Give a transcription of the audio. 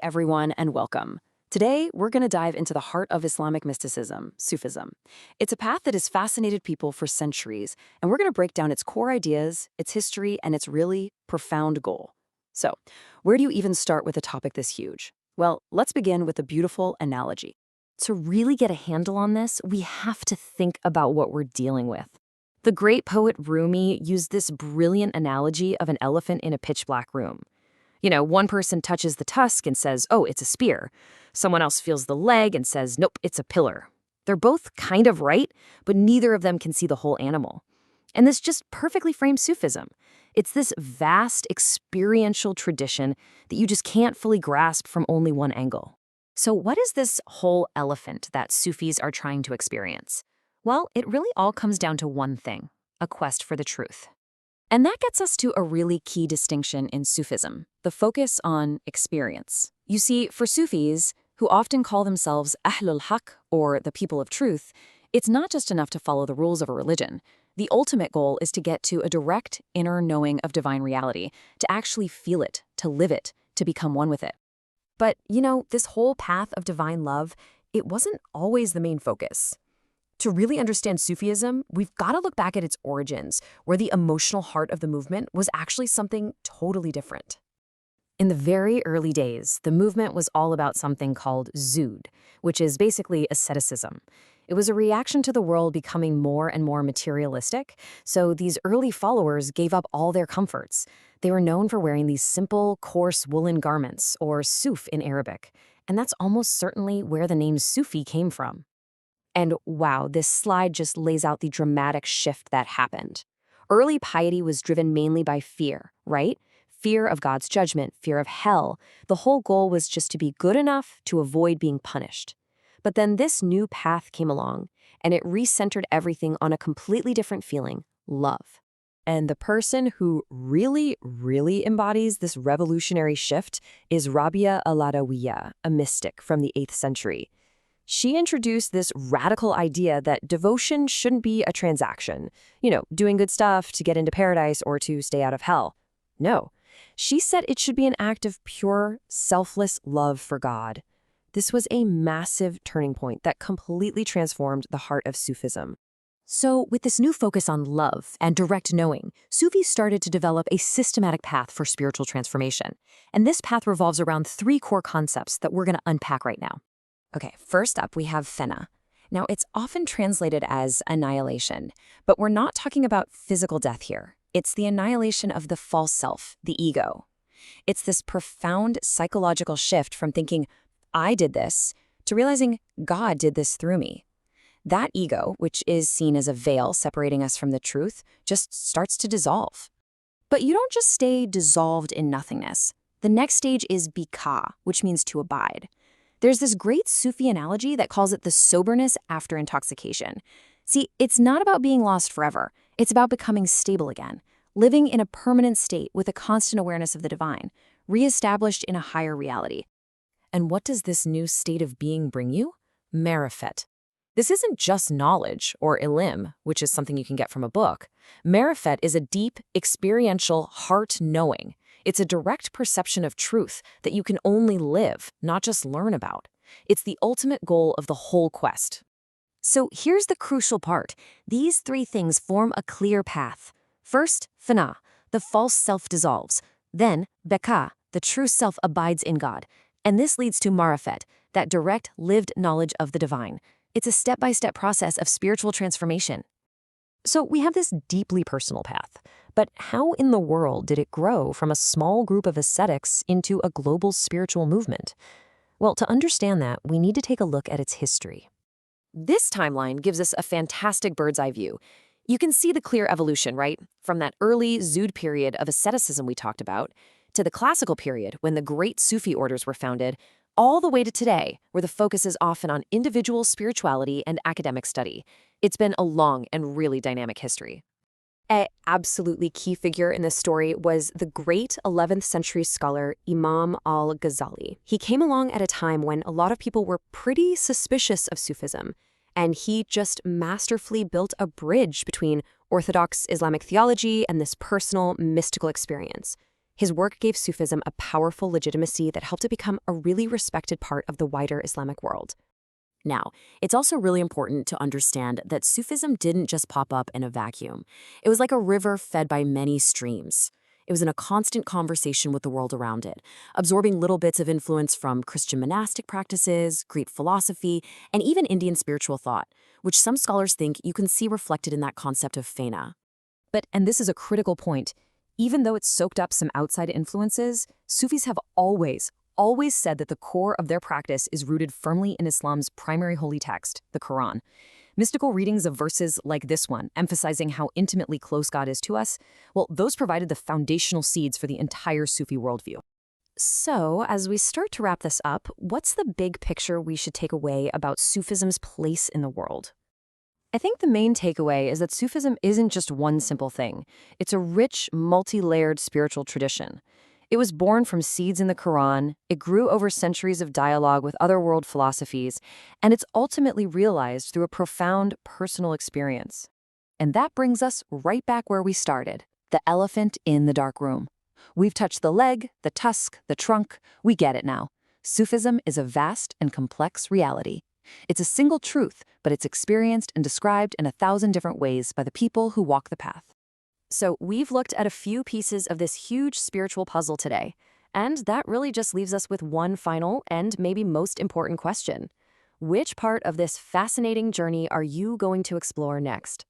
everyone, and welcome. Today, we're going to dive into the heart of Islamic mysticism, Sufism. It's a path that has fascinated people for centuries, and we're going to break down its core ideas, its history, and its really profound goal. So, where do you even start with a topic this huge? Well, let's begin with a beautiful analogy. To really get a handle on this, we have to think about what we're dealing with. The great poet Rumi used this brilliant analogy of an elephant in a pitch-black room. One person touches the tusk and says, oh, it's a spear. Someone else feels the leg and says, nope, it's a pillar. They're both kind of right, but neither of them can see the whole animal. And this just perfectly frames Sufism. It's this vast experiential tradition that you just can't fully grasp from only one angle. So what is this whole elephant that Sufis are trying to experience? Well, it really all comes down to one thing: a quest for the truth. And that gets us to a really key distinction in Sufism, the focus on experience. You see, for Sufis, who often call themselves Ahlul Haq, or the people of truth, it's not just enough to follow the rules of a religion. The ultimate goal is to get to a direct inner knowing of divine reality, to actually feel it, to live it, to become one with it. But, this whole path of divine love, it wasn't always the main focus. To really understand Sufism, we've got to look back at its origins, where the emotional heart of the movement was actually something totally different. In the very early days, the movement was all about something called Zuhd, which is basically asceticism. It was a reaction to the world becoming more and more materialistic, so these early followers gave up all their comforts. They were known for wearing these simple, coarse woolen garments, or suf in Arabic, and that's almost certainly where the name Sufi came from. And wow, this slide just lays out the dramatic shift that happened. Early piety was driven mainly by fear, right? Fear of God's judgment, fear of hell. The whole goal was just to be good enough to avoid being punished. But then this new path came along, and it recentered everything on a completely different feeling: love. And the person who really embodies this revolutionary shift is Rabia al-Adawiya, a mystic from the 8th century. She introduced this radical idea that devotion shouldn't be a transaction, doing good stuff to get into paradise or to stay out of hell. No, she said it should be an act of pure, selfless love for God. This was a massive turning point that completely transformed the heart of Sufism. So, with this new focus on love and direct knowing, Sufis started to develop a systematic path for spiritual transformation. And this path revolves around 3 core concepts that we're going to unpack right now. Okay, first up, we have Fena. Now, it's often translated as annihilation, but we're not talking about physical death here. It's the annihilation of the false self, the ego. It's this profound psychological shift from thinking, I did this, to realizing God did this through me. That ego, which is seen as a veil separating us from the truth, just starts to dissolve. But you don't just stay dissolved in nothingness. The next stage is bika, which means to abide. There's this great Sufi analogy that calls it the soberness after intoxication. See, it's not about being lost forever. It's about becoming stable again, living in a permanent state with a constant awareness of the divine, reestablished in a higher reality. And what does this new state of being bring you? Marifat. This isn't just knowledge or ilim, which is something you can get from a book. Marifat is a deep, experiential heart knowing. It's a direct perception of truth that you can only live, not just learn about. It's the ultimate goal of the whole quest. So here's the crucial part. These 3 things form a clear path. First, Fena, the false self dissolves. Then, Beka, the true self abides in God. And this leads to Marifat, that direct, lived knowledge of the divine. It's a step-by-step process of spiritual transformation. So we have this deeply personal path. But how in the world did it grow from a small group of ascetics into a global spiritual movement? Well, to understand that, we need to take a look at its history. This timeline gives us a fantastic bird's-eye view. You can see the clear evolution, right? From that early Zuhd period of asceticism we talked about, to the classical period when the great Sufi orders were founded, all the way to today, where the focus is often on individual spirituality and academic study. It's been a long and really dynamic history. An absolutely key figure in this story was the great 11th century scholar Imam al-Ghazali. He came along at a time when a lot of people were pretty suspicious of Sufism, and he just masterfully built a bridge between orthodox Islamic theology and this personal, mystical experience. His work gave Sufism a powerful legitimacy that helped it become a really respected part of the wider Islamic world. Now, it's also really important to understand that Sufism didn't just pop up in a vacuum. It was like a river fed by many streams. It was in a constant conversation with the world around it, absorbing little bits of influence from Christian monastic practices, Greek philosophy, and even Indian spiritual thought, which some scholars think you can see reflected in that concept of Fena. But, and this is a critical point, even though it's soaked up some outside influences, Sufis have always said that the core of their practice is rooted firmly in Islam's primary holy text, the Quran. Mystical readings of verses like this one, emphasizing how intimately close God is to us, well, those provided the foundational seeds for the entire Sufi worldview. So, as we start to wrap this up, what's the big picture we should take away about Sufism's place in the world? I think the main takeaway is that Sufism isn't just one simple thing. It's a rich, multi-layered spiritual tradition. It was born from seeds in the Quran, it grew over centuries of dialogue with other world philosophies, and it's ultimately realized through a profound personal experience. And that brings us right back where we started, the elephant in the dark room. We've touched the leg, the tusk, the trunk. We get it now. Sufism is a vast and complex reality. It's a single truth, but it's experienced and described in 1,000 different ways by the people who walk the path. So we've looked at a few pieces of this huge spiritual puzzle today, and that really just leaves us with one final and maybe most important question. Which part of this fascinating journey are you going to explore next?